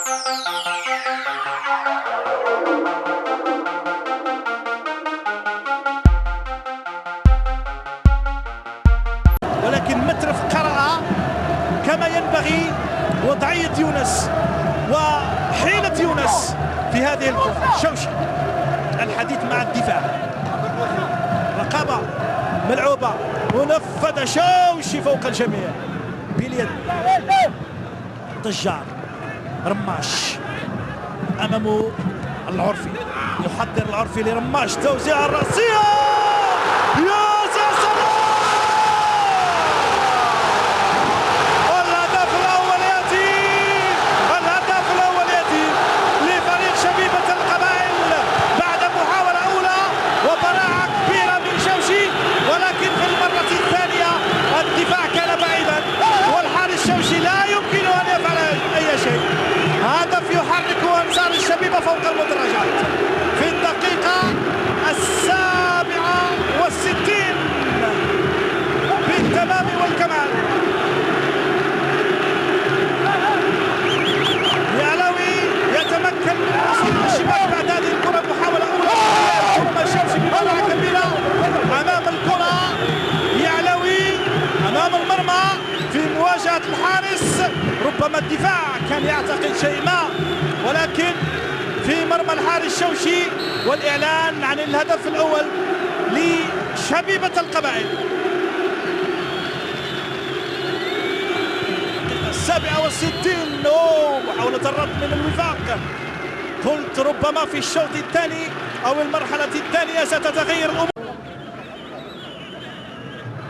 ولكن مترف قرأ كما ينبغي وضعية يونس وحيلة يونس في هذه الكرة. شوشي الحديث مع الدفاع، رقابة ملعوبة ونفذ شوشي فوق الجميع باليد. ضجار رماش أمامه العرفي، يحضر العرفي لرماش، توزيع الرأسية يا سلام. الهدف الأول يأتي لفريق شبيبة القبائل بعد محاولة أولى وبراعة كبيرة من شوشي، ولكن في المرة الثانية الدفاع كان بعيدا والحارس شوشي لا يمكن أن يفعل أي شيء. هدف يحرك أنصار الشبيبة فوق المدرجات في الدقيقة 67 بالتمام والكمال. يعلوي يتمكن من وصول الشباك بعد هذه الكرة، محاولة أولى ثم شوشي ببراعة كبيرة أمام الكرة. يعلوي أمام المرمى في مواجهة الحارس، ربما الدفاع كان يعتقد شيء ما، ولكن في مرمى الحارس شوشي، والإعلان عن الهدف الأول لشبيبة القبائل. 67 محاولة الرد من الوفاق. قلت ربما في الشوط الثاني أو المرحلة الثانية ستتغير الأمور.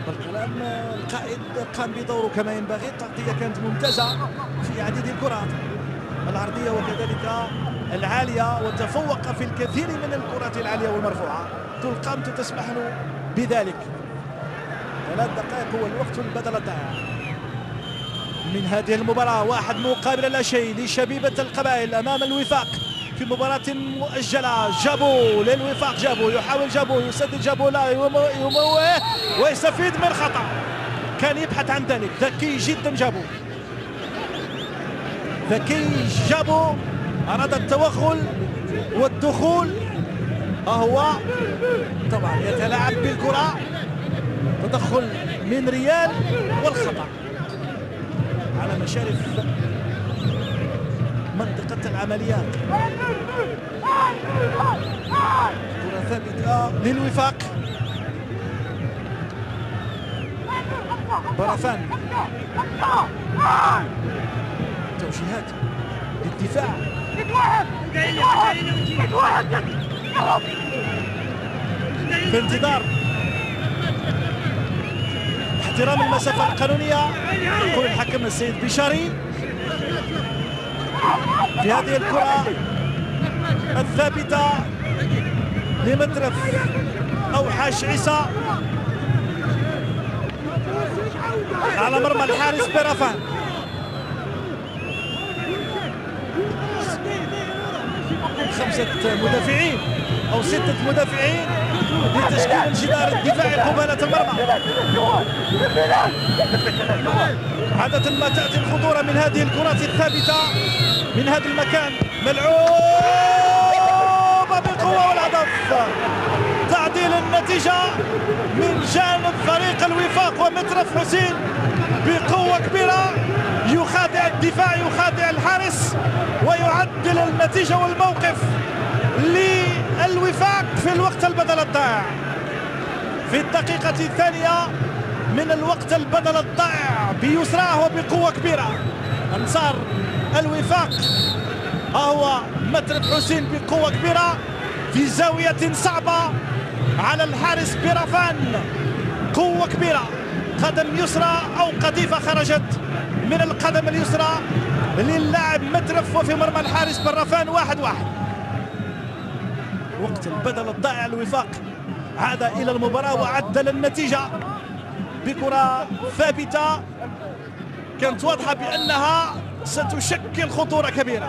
بالكلام القائد قام بدوره كما ينبغي، التغطية كانت ممتازة في عديد الكرات العرضية وكذلك العالية، وتفوق في الكثير من الكرات العالية والمرفوعة. طول قامته تسمح له بذلك. 3 دقائق هو الوقت البدل الضائع من هذه المباراة. 1 مقابل لا شيء لشبيبة القبائل أمام الوفاق في مباراة مؤجلة. جابو للوفاق، جابو يحاول، جابو يسدد، جابو لا يموه ويستفيد من خطأ كان يبحث عن ذلك. ذكي جدا جابو، ذكي جابو، أراد التوغل والدخول. هو طبعا يتلاعب بالكرة، تدخل من ريال والخطأ على مشارف منطقة العمليات. كرة ثابتة للوفاق. برافان، توجيهات للدفاع. في انتظار احترام المسافة القانونية، يقول الحكم السيد بشاري في هذه الكرة الثابتة لمترف أوحش عيسى على مرمى الحارس برافان. خمسة مدافعين أو 6 مدافعين لتشكيل الجدار الدفاعي قبالة المرمى. عادة ما تأتي الخطورة من هذه الكرات الثابتة من هذا المكان. ملعوبة بقوة والهدف. تعديل النتيجة من جانب فريق الوفاق ومترف حسين بقوة كبيرة، يخادع الدفاع، يخادع الحارس، ويعدل النتيجة والموقف للوفاق في الوقت البدل الضائع. في الدقيقة الثانية من الوقت البدل الضائع بيسراه وبقوة كبيرة أنصار الوفاق. هو مترف حسين بقوة كبيرة في زاوية صعبة على الحارس برافان، قوة كبيرة، قدم يسرى أو قذيفة خرجت من القدم اليسرى للاعب مترف، وفي مرمى الحارس برافان. 1-1. وقت البدل الضائع الوفاق عاد إلى المباراة وعدل النتيجة بكرة ثابتة كانت واضحة بأنها ستشكل خطورة كبيرة.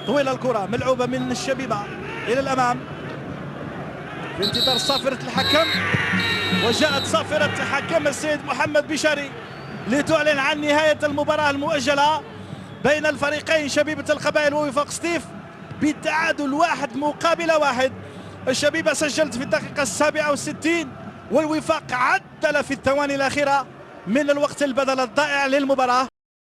طويلة الكرة ملعوبة من الشبيبة إلى الأمام في انتظار صافرة الحكم، وجاءت صافرة حكم السيد محمد بشاري لتعلن عن نهاية المباراة المؤجلة بين الفريقين شبيبة القبائل ووفاق سطيف بالتعادل 1-1. الشبيبة سجلت في الدقيقة 67 والوفاق عدل في الثواني الأخيرة من الوقت البدل الضائع للمباراة.